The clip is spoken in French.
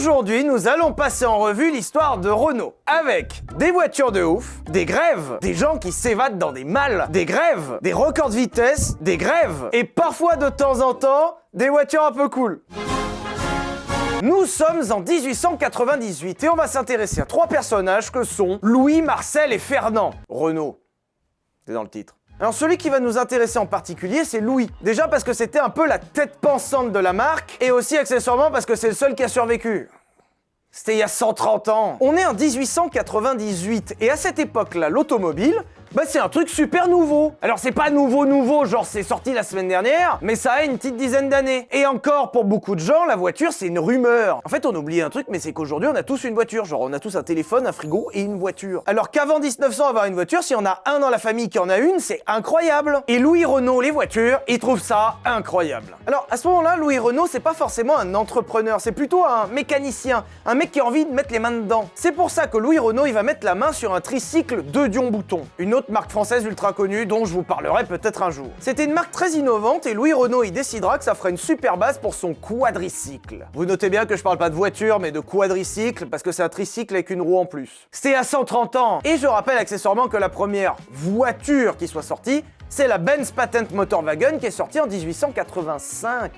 Aujourd'hui, nous allons passer en revue l'histoire de Renault, avec des voitures de ouf, des grèves, des gens qui s'évadent dans des malles, des grèves, des records de vitesse, des grèves, et parfois de temps en temps, des voitures un peu cool. Nous sommes en 1898 et on va s'intéresser à trois personnages que sont Louis, Marcel et Fernand. Renault, c'est dans le titre. Alors celui qui va nous intéresser en particulier, c'est Louis. Déjà parce que c'était un peu la tête pensante de la marque, et aussi accessoirement parce que c'est le seul qui a survécu. C'était il y a 130 ans. On est en 1898, et à cette époque-là, l'automobile, c'est un truc super nouveau. Alors c'est pas nouveau, genre c'est sorti la semaine dernière, mais ça a une petite dizaine d'années. Et encore, pour beaucoup de gens, la voiture c'est une rumeur. En fait, on oublie un truc, mais c'est qu'aujourd'hui on a tous une voiture. Genre on a tous un téléphone, un frigo et une voiture. Alors qu'avant 1900, avoir une voiture, si on a un dans la famille qui en a une, c'est incroyable. Et Louis Renault, les voitures, il trouve ça incroyable. Alors à ce moment-là, Louis Renault, c'est pas forcément un entrepreneur, c'est plutôt un mécanicien, un mec qui a envie de mettre les mains dedans. C'est pour ça que Louis Renault, il va mettre la main sur un tricycle de Dion-Bouton, une autre marque française ultra connue dont je vous parlerai peut-être un jour. C'était une marque très innovante et Louis Renault il décidera que ça fera une super base pour son quadricycle. Vous notez bien que je parle pas de voiture mais de quadricycle parce que c'est un tricycle avec une roue en plus. C'était à 130 ans et je rappelle accessoirement que la première voiture qui soit sortie, c'est la Benz Patent Motorwagen qui est sortie en 1885.